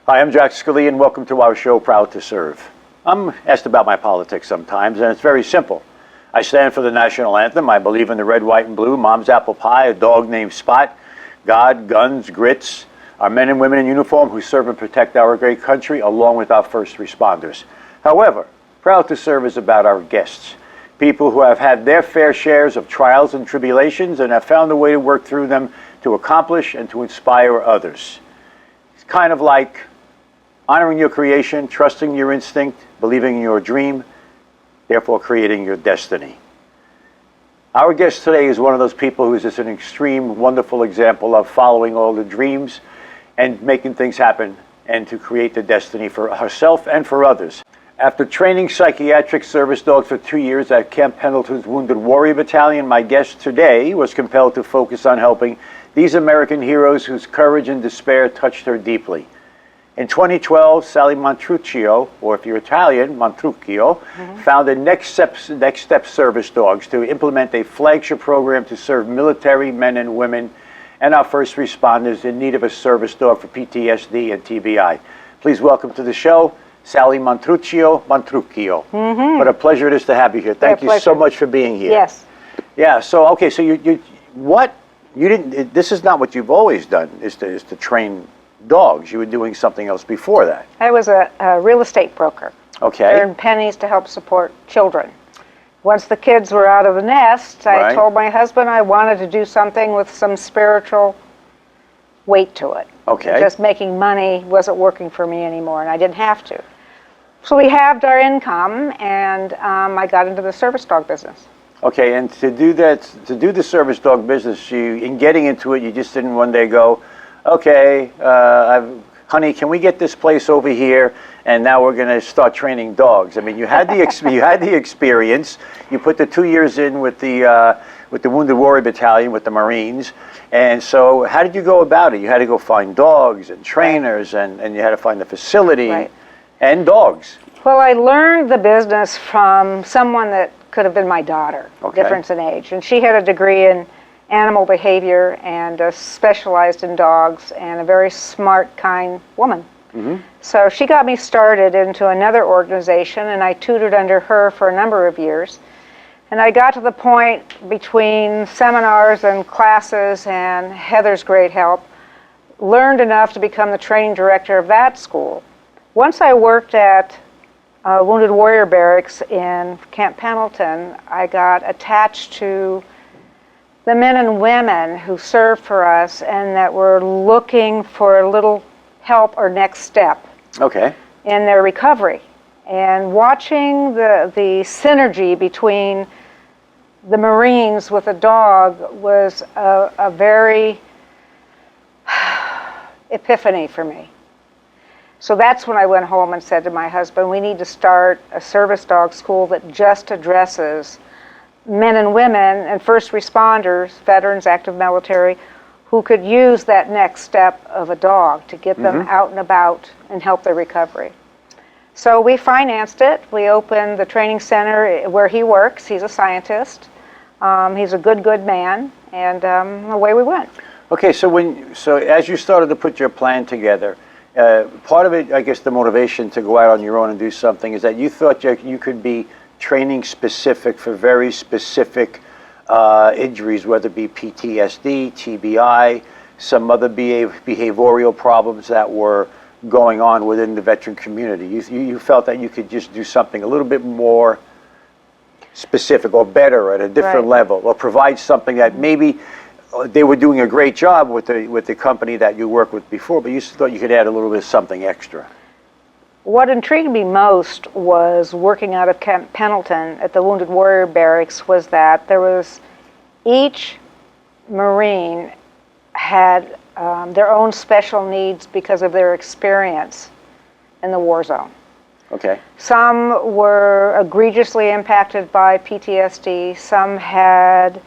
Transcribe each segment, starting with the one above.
Hi, I'm Jack Scalia, and welcome to our show, Proud to Serve. I'm asked about my politics sometimes, and it's very simple. I stand for the national anthem. I believe in the red, white, and blue, mom's apple pie, a dog named Spot, God, guns, grits, our men and women in uniform who serve and protect our great country, along with our first responders. However, Proud to Serve is about our guests, people who have had their fair shares of trials and tribulations and have found a way to work through them to accomplish and to inspire others. It's kind of like honoring your creation, trusting your instinct, believing in your dream, therefore creating your destiny. Our guest today is one of those people who is just an extreme, wonderful example of following all the dreams and making things happen and to create the destiny for herself and for others. After training psychiatric service dogs for 2 years at Camp Pendleton's Wounded Warrior Battalion, my guest today was compelled to focus on helping these American heroes whose courage and despair touched her deeply. In 2012, Sally Montruccio, or if you're Italian, Montruccio, founded Next Step Service Dogs to implement a flagship program to serve military men and women and our first responders in need of a service dog for PTSD and TBI. Please welcome to the show, Sally Montruccio. What a pleasure it is to have you here. Thank you so much for being here. Yes. Yeah. So okay. So you didn't. This is not what you've always done. Is to train dogs. You were doing something else before that. I was a real estate broker. Okay. Earned pennies to help support children. Once the kids were out of the nest, I told my husband I wanted to do something with some spiritual weight to it. Okay. Just making money wasn't working for me anymore, and I didn't have to. So we halved our income, and I got into the service dog business. Okay, and to do the service dog business, in getting into it, you just didn't one day go, okay, honey, can we get this place over here? And now we're going to start training dogs. I mean, you had the experience. You put the 2 years in with the Wounded Warrior Battalion with the Marines. And so, how did you go about it? You had to go find dogs and trainers, and you had to find the facility and dogs. Well, I learned the business from someone that could have been my daughter, difference in age, and she had a degree in animal behavior and specialized in dogs, and a very smart, kind woman. So she got me started into another organization, and I tutored under her for a number of years. And I got to the point between seminars and classes and Heather's great help, learned enough to become the training director of that school. Once I worked at Wounded Warrior Barracks in Camp Pendleton, I got attached to the men and women who served for us and that were looking for a little help or next step in their recovery. And watching the synergy between the Marines with a dog was a very epiphany for me. So that's when I went home and said to my husband, we need to start a service dog school that just addresses men and women and first responders, veterans, active military, who could use that next step of a dog to get them out and about and help their recovery. So we financed it. We opened the training center where he works. He's a scientist. He's a good man, and away we went. Okay, so as you started to put your plan together, part of it, I guess, the motivation to go out on your own and do something is that you thought you could be training specific for very specific injuries, whether it be PTSD, TBI, some other behavioral problems that were going on within the veteran community. You felt that you could just do something a little bit more specific or better at a different level, or provide something that maybe they were doing a great job with the company that you worked with before, but you thought you could add a little bit of something extra. What intrigued me most was working out of Camp Pendleton at the Wounded Warrior Barracks was that each Marine had their own special needs because of their experience in the war zone. Okay. Some were egregiously impacted by PTSD. Some had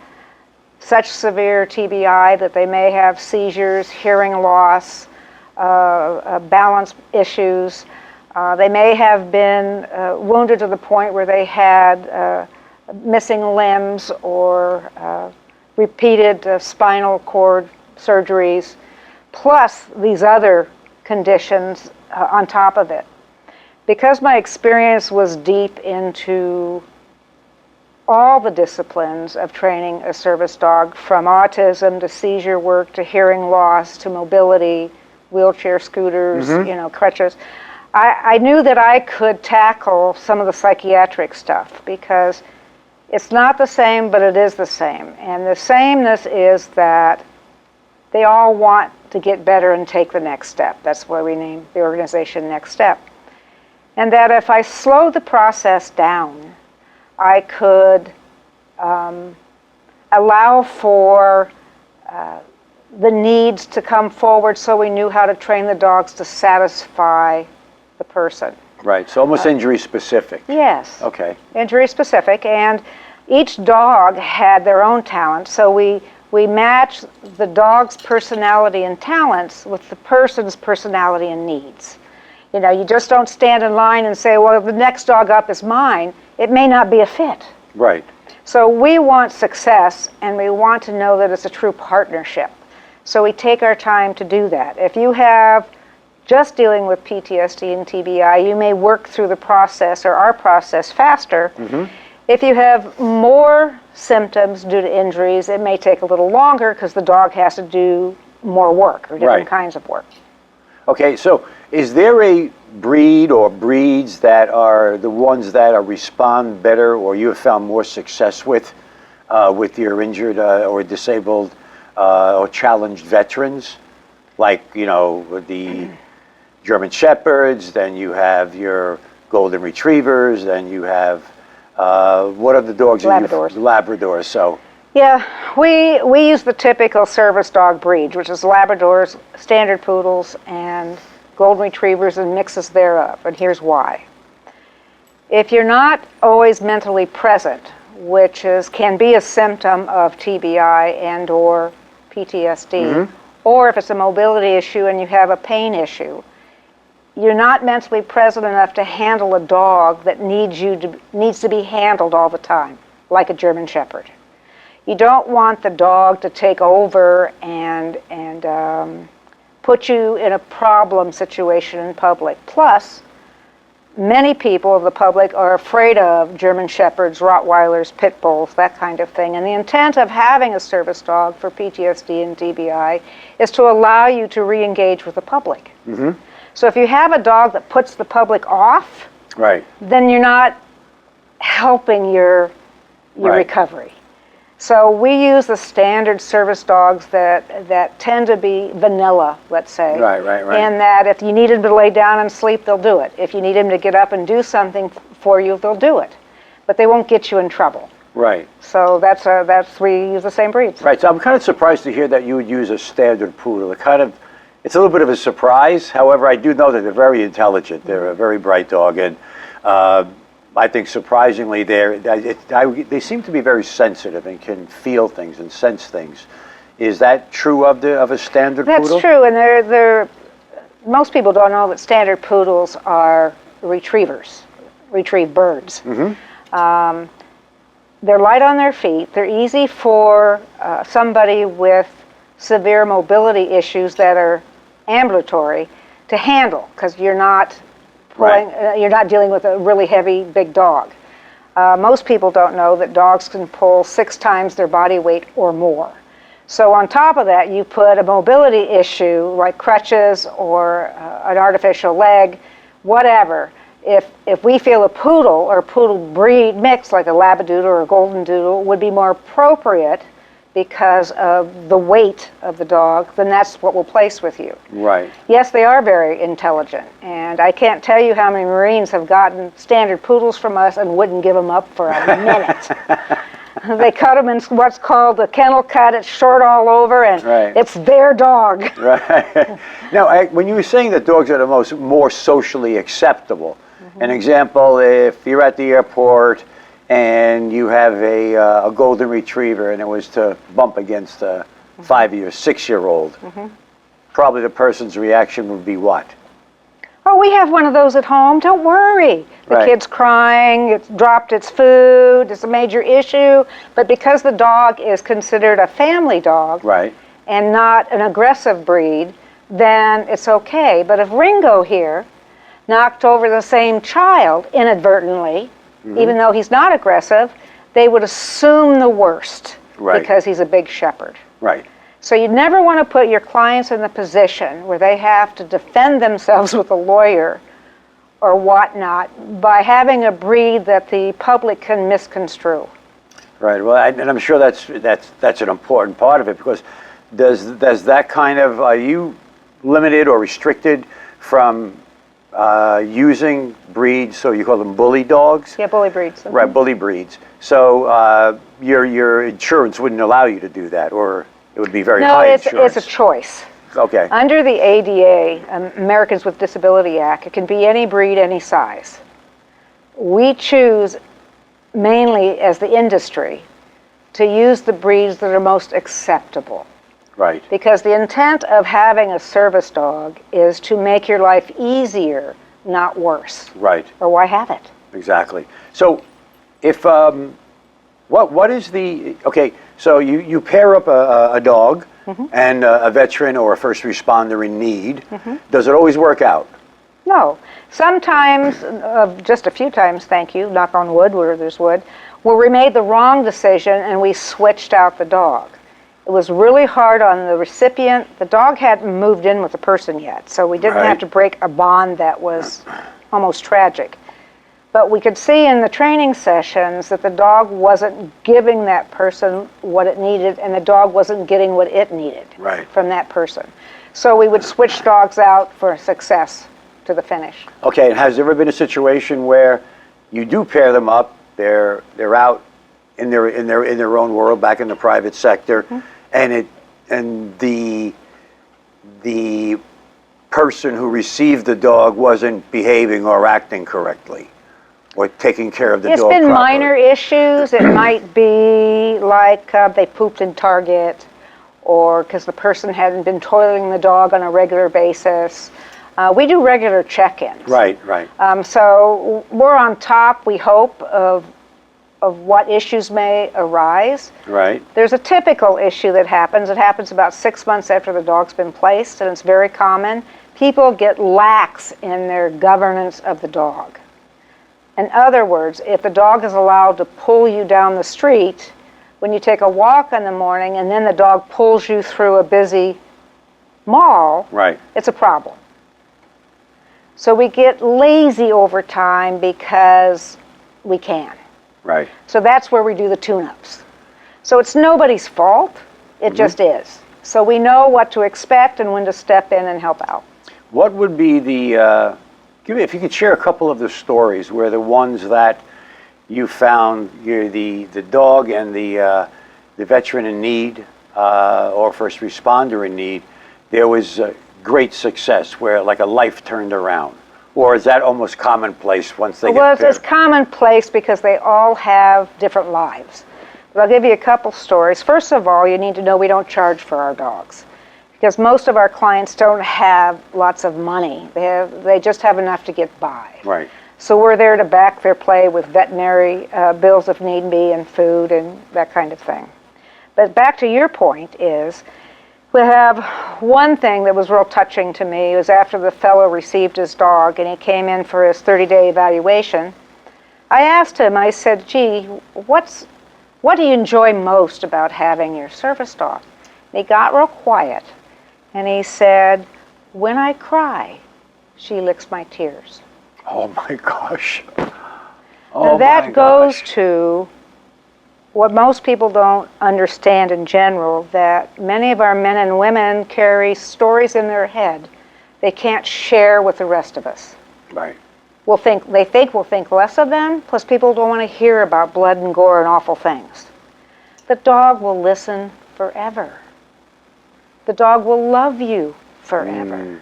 such severe TBI that they may have seizures, hearing loss, balance issues. They may have been wounded to the point where they had missing limbs or repeated spinal cord surgeries, plus these other conditions on top of it. Because my experience was deep into all the disciplines of training a service dog, from autism to seizure work to hearing loss to mobility, wheelchair scooters, crutches, I knew that I could tackle some of the psychiatric stuff, because it's not the same, but it is the same. And the sameness is that they all want to get better and take the next step. That's why we named the organization Next Step. And that if I slowed the process down, I could allow for the needs to come forward, so we knew how to train the dogs to satisfy the person. Right, so almost injury specific. Yes. Okay. Injury specific, and each dog had their own talent, so we matched the dog's personality and talents with the person's personality and needs. You just don't stand in line and say, well, the next dog up is mine. It may not be a fit. Right. So we want success, and we want to know that it's a true partnership. So we take our time to do that. If you have just dealing with PTSD and TBI, you may work through the process or our process faster. If you have more symptoms due to injuries, it may take a little longer, because the dog has to do more work or different kinds of work. Okay, so is there a breed or breeds that are the ones that respond better, or you have found more success with your injured or disabled or challenged veterans? Like, the German Shepherds, then you have your Golden Retrievers, then you have, what are the dogs? Labradors. Labradors, so. Yeah, we use the typical service dog breeds, which is Labradors, Standard Poodles, and Golden Retrievers, and mixes thereof. And here's why. If you're not always mentally present, which can be a symptom of TBI and or PTSD, or if it's a mobility issue and you have a pain issue, you're not mentally present enough to handle a dog that needs to be handled all the time, like a German Shepherd. You don't want the dog to take over and put you in a problem situation in public. Plus, many people of the public are afraid of German Shepherds, Rottweilers, Pit Bulls, that kind of thing. And the intent of having a service dog for PTSD and TBI is to allow you to re-engage with the public. So if you have a dog that puts the public off, then you're not helping your recovery. So we use the standard service dogs that tend to be vanilla, let's say. Right. And that if you need them to lay down and sleep, they'll do it. If you need them to get up and do something for you, they'll do it. But they won't get you in trouble. Right. So we use the same breeds. Right, so I'm kind of surprised to hear that you would use a standard poodle. It's a little bit of a surprise. However, I do know that they're very intelligent. They're a very bright dog, and I think surprisingly, they seem to be very sensitive and can feel things and sense things. Is that true of a standard poodle? That's true, and most people don't know that standard poodles are retrievers, retrieve birds. They're light on their feet. They're easy for somebody with severe mobility issues that are ambulatory to handle, because you're not you're not dealing with a really heavy, big dog. Most people don't know that dogs can pull 6 times their body weight or more. So on top of that, you put a mobility issue like crutches or an artificial leg, whatever. If we feel a poodle or poodle breed mix like a Labradoodle or a Golden Doodle would be more appropriate because of the weight of the dog, then that's what we'll place with you. Right. Yes, they are very intelligent, and I can't tell you how many Marines have gotten standard poodles from us and wouldn't give them up for a minute. They cut them in what's called the kennel cut. It's short all over, and it's their dog. Right. Now, when you were saying that dogs are the more socially acceptable, an example, if you're at the airport and you have a Golden Retriever and it was to bump against a 5-year, 6-year-old, probably the person's reaction would be what? Oh, we have one of those at home. Don't worry. The kid's crying. It's dropped its food. It's a major issue. But because the dog is considered a family dog and not an aggressive breed, then it's okay. But if Ringo here knocked over the same child inadvertently, even though he's not aggressive, they would assume the worst because he's a big shepherd. Right. So you never want to put your clients in the position where they have to defend themselves with a lawyer or whatnot by having a breed that the public can misconstrue. Right. Well, and I'm sure that's an important part of it, because does that kind of, are you limited or restricted from using breeds, so you call them bully dogs? Yeah, bully breeds. Right, bully breeds. So your insurance wouldn't allow you to do that, or it would be very high insurance. No, it's a choice. Okay. Under the ADA, Americans with Disability Act, it can be any breed, any size. We choose, mainly as the industry, to use the breeds that are most acceptable. Right. Because the intent of having a service dog is to make your life easier, not worse. Right. Or why have it? Exactly. So if, what is the, okay, so you pair up a dog and a veteran or a first responder in need. Does it always work out? No. Sometimes, just a few times, thank you, knock on wood where there's wood, where we made the wrong decision and we switched out the dog. It was really hard on the recipient. The dog hadn't moved in with the person yet, so we didn't have to break a bond that was almost tragic. But we could see in the training sessions that the dog wasn't giving that person what it needed, and the dog wasn't getting what it needed from that person. So we would switch dogs out for success to the finish. Okay, and has there ever been a situation where you do pair them up, they're out in their own world, back in the private sector, and the person who received the dog wasn't behaving or acting correctly, or taking care of the dog properly? It's been minor issues. It might be like they pooped in Target, or because the person hadn't been toileting the dog on a regular basis. We do regular check-ins. Right. So we're on top, we hope, of what issues may arise. Right. There's a typical issue that happens. It happens about 6 months after the dog's been placed, and it's very common. People get lax in their governance of the dog. In other words, if the dog is allowed to pull you down the street when you take a walk in the morning, and then the dog pulls you through a busy mall, it's a problem. So we get lazy over time because we can. Right. So that's where we do the tune-ups. So it's nobody's fault, it just is. So we know what to expect and when to step in and help out. What would be the, if you could share a couple of the stories where the ones that you found, the dog and the veteran in need or first responder in need, there was great success where like a life turned around? Or is that almost commonplace once they get paired? Well, it's commonplace because they all have different lives. But I'll give you a couple stories. First of all, you need to know we don't charge for our dogs, because most of our clients don't have lots of money. They just have enough to get by. Right. So we're there to back their play with veterinary bills if need be, and food and that kind of thing. But back to your point is, we have one thing that was real touching to me. It was after the fellow received his dog and he came in for his 30-day evaluation. I asked him, I said, gee, what do you enjoy most about having your service dog? And he got real quiet and he said, when I cry, she licks my tears. Oh my gosh. Now that goes to what most people don't understand in general, that many of our men and women carry stories in their head they can't share with the rest of us. Right. They think we'll think less of them, plus people don't want to hear about blood and gore and awful things. The dog will listen forever. The dog will love you forever.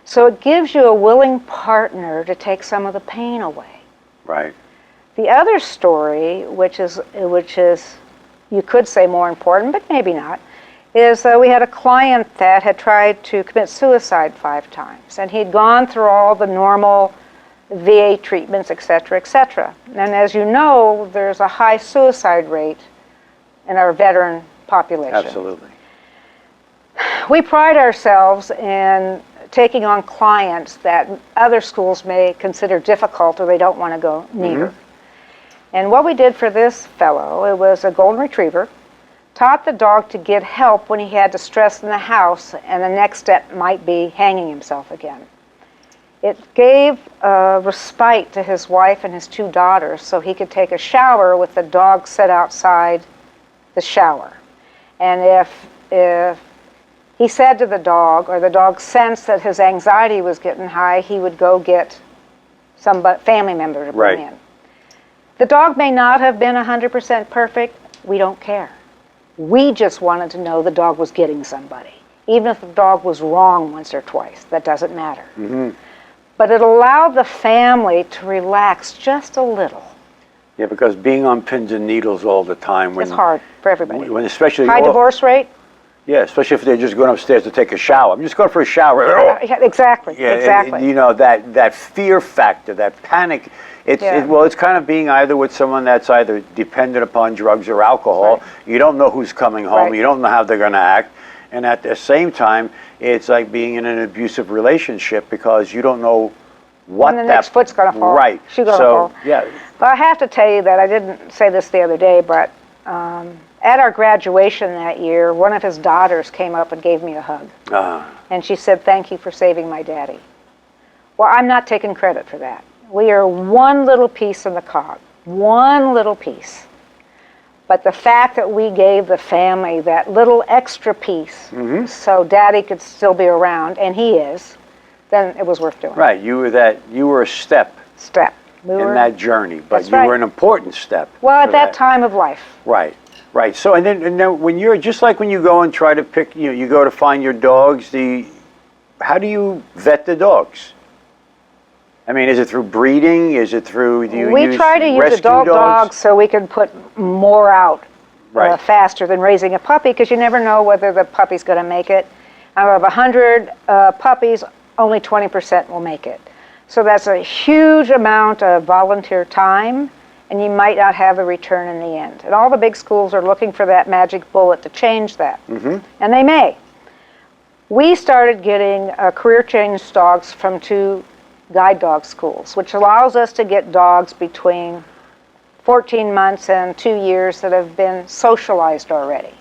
So it gives you a willing partner to take some of the pain away. Right. The other story, which is you could say more important, but maybe not, is we had a client that had tried to commit suicide 5 times, and he'd gone through all the normal VA treatments, et cetera, and as you know, there's a high suicide rate in our veteran population. Absolutely. We pride ourselves in taking on clients that other schools may consider difficult or they don't want to go near. And what we did for this fellow, it was a golden retriever, taught the dog to get help when he had distress in the house, and the next step might be hanging himself again. It gave respite to his wife and his 2 daughters so he could take a shower with the dog set outside the shower. And if he said to the dog, or the dog sensed that his anxiety was getting high, he would go get some family member to bring in. The dog may not have been 100% perfect. We don't care. We just wanted to know the dog was getting somebody. Even if the dog was wrong once or twice, that doesn't matter. But it allowed the family to relax just a little. Yeah, because being on pins and needles all the time. It's hard for everybody. When especially high divorce rate? Yeah, especially if they're just going upstairs to take a shower. I'm just going for a shower. Exactly, Yeah, exactly. You know, that fear factor, that panic, it's kind of being either with someone that's either dependent upon drugs or alcohol. You don't know who's coming home. You don't know how they're going to act. And at the same time, it's like being in an abusive relationship because you don't know what the next foot's going to fall. Right. She's going to fall. Yeah. But I have to tell you that I didn't say this the other day, but at our graduation that year, one of his daughters came up and gave me a hug. And she said, "Thank you for saving my daddy." Well, I'm not taking credit for that. We are one little piece in the cog, one little piece. But the fact that we gave the family that little extra piece so Daddy could still be around, and he is, then it was worth doing. Right, you were a step in that journey, but you were an important step. Well, at that time of life. Right. So, and then when you're, just like when you go and try to pick, you go to find your dogs, how do you vet the dogs? I mean, is it through breeding? Is it through, we try to use adult dogs so we can put more out faster than raising a puppy, because you never know whether the puppy's going to make it. Out of 100 puppies, only 20% will make it. So that's a huge amount of volunteer time, and you might not have a return in the end. And all the big schools are looking for that magic bullet to change that, and they may. We started getting career change dogs from 2 guide dog schools, which allows us to get dogs between 14 months and 2 years that have been socialized already.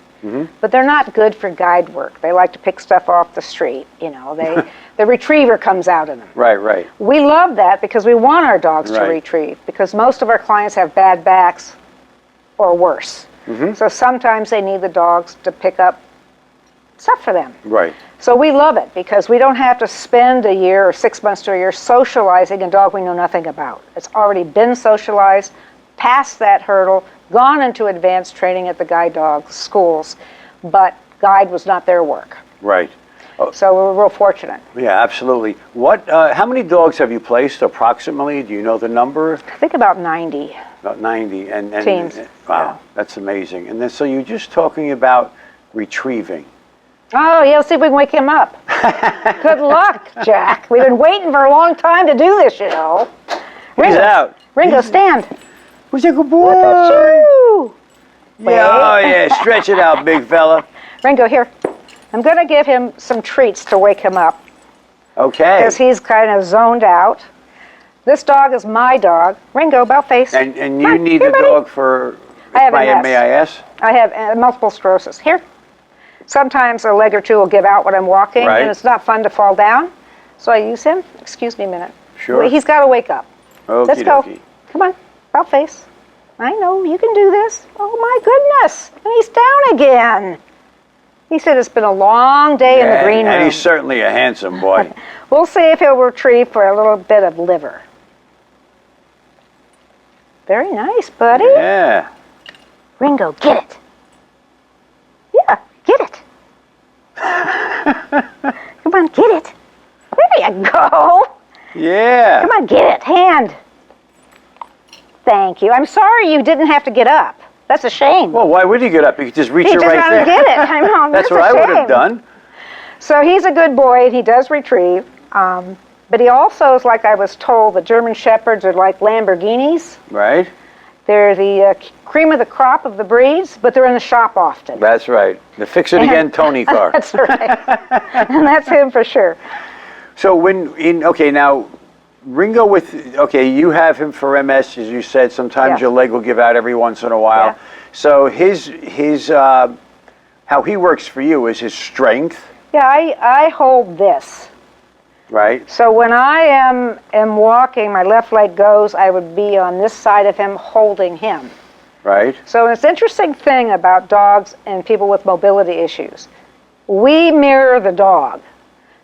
But they're not good for guide work. They like to pick stuff off the street, the retriever comes out in them. Right. We love that because we want our dogs to retrieve, because most of our clients have bad backs or worse. So sometimes they need the dogs to pick up stuff for them. Right. So we love it because we don't have to spend a year or 6 months to a year socializing a dog we know nothing about. It's already been socialized, passed that hurdle, gone into advanced training at the guide dog schools, but guide was not their work. Right. So we're real fortunate. Yeah, absolutely. How many dogs have you placed approximately? Do you know the number? I think about 90. About 90. And teams. Wow, that's amazing. And then, so you're just talking about retrieving. Oh, yeah, let's see if we can wake him up. Good luck, Jack. We've been waiting for a long time to do this, Ringo, He's out. Ringo, stand. Where's your good boy? Look at you. Yeah, stretch it out, big fella. Ringo, here. I'm going to give him some treats to wake him up. Okay. Because he's kind of zoned out. This dog is my dog. Ringo, about face. And you need the dog for, may I ask? I have multiple sclerosis. Here. Sometimes a leg or two will give out when I'm walking, and it's not fun to fall down. So I use him. Excuse me a minute. Sure. He's got to wake up. Let's go. Dokey. Come on. About face. I know. You can do this. Oh, my goodness. And he's down again. He said it's been a long day in the green room. And he's certainly a handsome boy. We'll see if he'll retrieve for a little bit of liver. Very nice, buddy. Yeah. Ringo, get it. Yeah, get it. Come on, get it. There you go. Yeah. Come on, get it. Hand. Thank you. I'm sorry you didn't have to get up. That's a shame. Well, why would he get up? He could just reach it right there. He just get it. I know. That's what I would have done. So he's a good boy, and he does retrieve. But he also is, like I was told, the German Shepherds are like Lamborghinis. Right. They're the cream of the crop of the breeds, but they're in the shop often. That's right. The Fix It Again Tony car. That's right. And that's him for sure. So now, Ringo you have him for MS, as you said. Sometimes your leg will give out every once in a while. Yeah. So his how he works for you is his strength. Yeah, I hold this. Right. So when I am walking, my left leg goes, I would be on this side of him holding him. Right. So it's an interesting thing about dogs and people with mobility issues. We mirror the dog.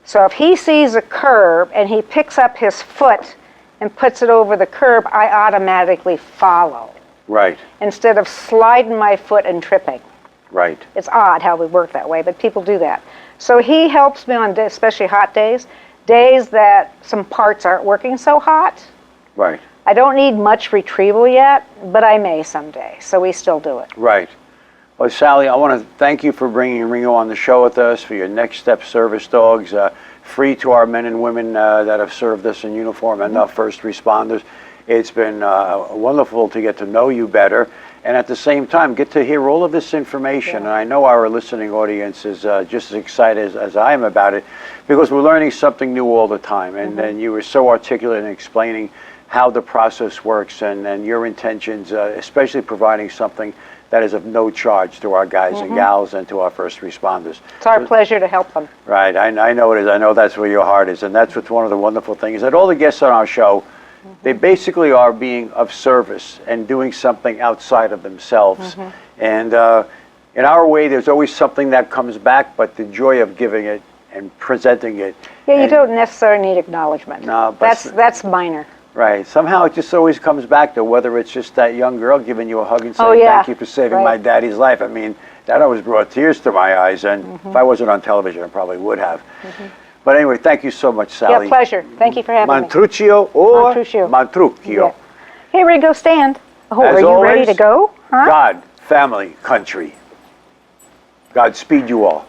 So if he sees a curb and he picks up his foot and puts it over the curb, I automatically follow. Right. Instead of sliding my foot and tripping. Right. It's odd how we work that way, but people do that. So he helps me on especially hot days that some parts aren't working so hot. Right. I don't need much retrieval yet, but I may someday, so we still do it. Right. Well, Sally, I want to thank you for bringing Ringo on the show with us, for your Next Step Service Dogs, free to our men and women that have served us in uniform and our first responders. It's been wonderful to get to know you better, and at the same time get to hear all of this information. And I know our listening audience is just as excited as I am about it, because we're learning something new all the time. And you were so articulate in explaining how the process works and your intentions, especially providing something that is of no charge to our guys and gals and to our first responders. It's our pleasure to help them. Right, I know it is. I know that's where your heart is, and that's what's one of the wonderful things, that all the guests on our show, they basically are being of service and doing something outside of themselves. And in our way, there's always something that comes back, but the joy of giving it and presenting it. Yeah, you don't necessarily need acknowledgement. No, but that's minor. Right. Somehow it just always comes back to whether it's just that young girl giving you a hug and saying, thank you for saving my daddy's life. I mean, that always brought tears to my eyes, and if I wasn't on television, I probably would have. But anyway, thank you so much, Sally. Yeah, pleasure. Thank you for having me. Mantruccio or Mantruccio. Mantruccio. Yeah. Hey, Ringo, stand. Oh, As are you always, ready to go? Huh? God, family, country. Godspeed you all.